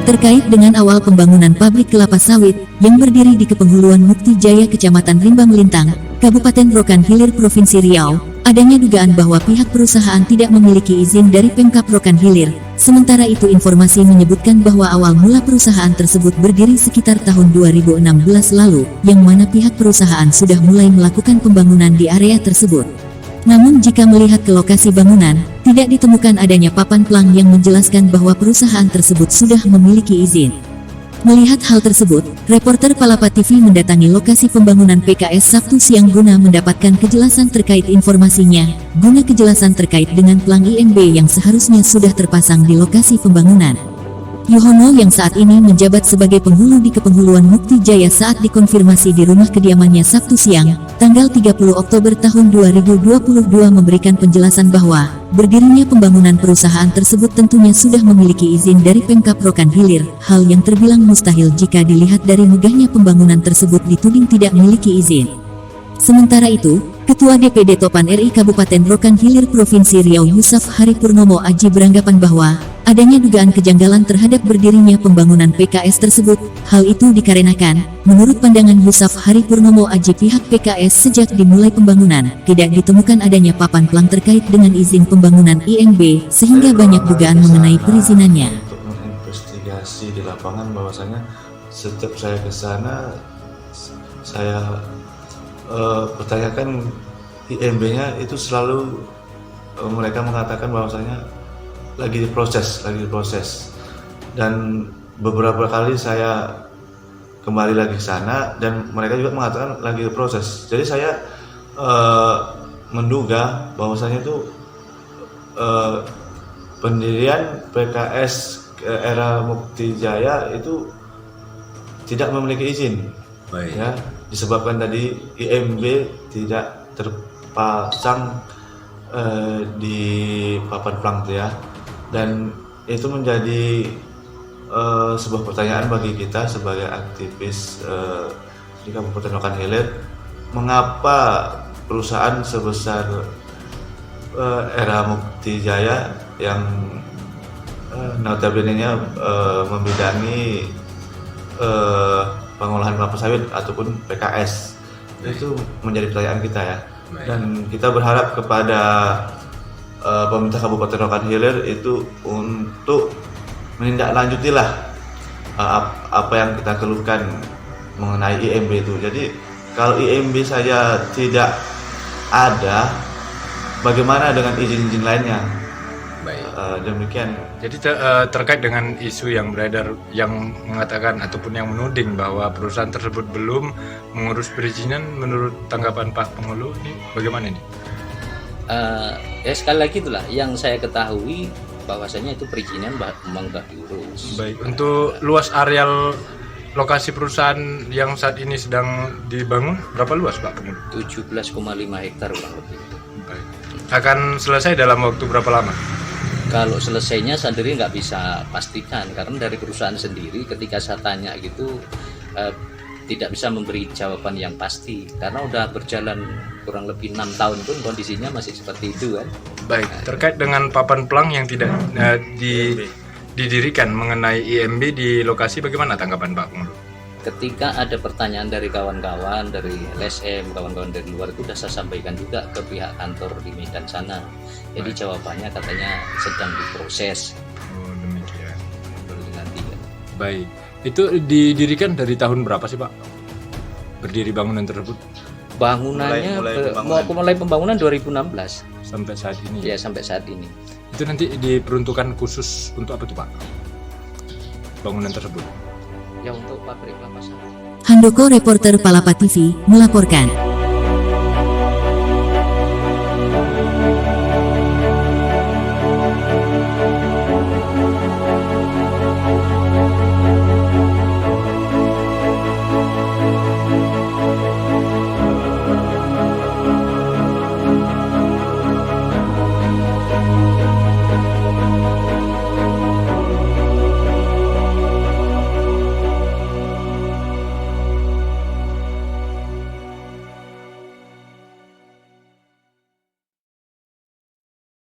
terkait dengan awal pembangunan pabrik kelapa sawit yang berdiri di Kepenghuluan Mukti Jaya Kecamatan Rimbang Lintang, Kabupaten Rokan Hilir Provinsi Riau. Adanya dugaan bahwa pihak perusahaan tidak memiliki izin dari Pemkab Rokan Hilir. Sementara itu informasi menyebutkan bahwa awal mula perusahaan tersebut berdiri sekitar tahun 2016 lalu, yang mana pihak perusahaan sudah mulai melakukan pembangunan di area tersebut. Namun jika melihat ke lokasi bangunan, tidak ditemukan adanya papan plang yang menjelaskan bahwa perusahaan tersebut sudah memiliki izin. Melihat hal tersebut, reporter Palapa TV mendatangi lokasi pembangunan PKS Sabtu siang guna mendapatkan kejelasan terkait informasinya, guna kejelasan terkait dengan plang IMB yang seharusnya sudah terpasang di lokasi pembangunan. Yuhono yang saat ini menjabat sebagai penghulu di Kepenghuluan Mukti Jaya saat dikonfirmasi di rumah kediamannya Sabtu siang, tanggal 30 Oktober tahun 2022 memberikan penjelasan bahwa berdirinya pembangunan perusahaan tersebut tentunya sudah memiliki izin dari Pemkab Rokan Hilir, hal yang terbilang mustahil jika dilihat dari megahnya pembangunan tersebut dituding tidak memiliki izin. Sementara itu, Ketua DPD Topan RI Kabupaten Rokan Hilir Provinsi Riau Yusuf Hari Purnomo Aji beranggapan bahwa adanya dugaan kejanggalan terhadap berdirinya pembangunan PKS tersebut. Hal itu dikarenakan, menurut pandangan Yusuf Hari Purnomo Aji, pihak PKS sejak dimulai pembangunan tidak ditemukan adanya papan plang terkait dengan izin pembangunan IMB, sehingga banyak dugaan mengenai perizinannya. Untuk menginvestigasi di lapangan bahwasanya setiap saya ke sana, saya pertanyakan IMB-nya itu selalu mereka mengatakan bahwasanya lagi diproses, dan beberapa kali saya kembali lagi ke sana dan mereka juga mengatakan lagi diproses. Jadi saya menduga bahwasanya itu pendirian PKS era Mukti Jaya itu tidak memiliki izin. Baik. Ya, disebabkan tadi IMB tidak terpasang di papan plang ya, dan itu menjadi sebuah pertanyaan bagi kita sebagai aktivis di Kabupaten Rokan Hilir, mengapa perusahaan sebesar era Mukti Jaya yang notabene-nya membidangi pengolahan kelapa sawit ataupun PKS, itu menjadi pertanyaan kita ya. Dan kita berharap kepada pemerintah Kabupaten Rokan Hilir itu untuk menindaklanjutilah apa yang kita keluhkan mengenai IMB itu. Jadi kalau IMB saja tidak ada, bagaimana dengan izin-izin lainnya? Baik. Demikian. Jadi terkait dengan isu yang beredar yang mengatakan ataupun yang menuding bahwa perusahaan tersebut belum mengurus perizinan, menurut tanggapan Pak Penghulu ini bagaimana ini? Ya sekali lagi itulah yang saya ketahui, bahwasanya itu perizinan memang sudah diurus. Baik, untuk luas areal lokasi perusahaan yang saat ini sedang dibangun berapa luas Pak Penghulu? 17,5 hektar kurang lebih. Baik. Akan selesai dalam waktu berapa lama? Kalau selesainya saya sendiri nggak bisa pastikan, karena dari perusahaan sendiri ketika saya tanya gitu tidak bisa memberi jawaban yang pasti, karena udah berjalan kurang lebih 6 tahun pun kondisinya masih seperti itu kan. Baik, terkait dengan papan plang yang tidak didirikan mengenai IMB di lokasi, bagaimana tanggapan Pak Penghulu? Ketika ada pertanyaan dari kawan-kawan dari LSM, kawan-kawan dari luar, itu sudah saya sampaikan juga ke pihak kantor di Medan sana. Jadi jawabannya katanya sedang diproses. Oh, demikian. Nanti ya. Baik, itu didirikan dari tahun berapa sih Pak? Berdiri bangunan tersebut? Bangunannya mulai pembangunan 2016 sampai saat ini. ya, sampai saat ini. Itu nanti diperuntukkan khusus untuk apa tuh Pak? Bangunan tersebut? Ya untuk pabrik kelapa sawit. Handoko reporter Palapa TV melaporkan.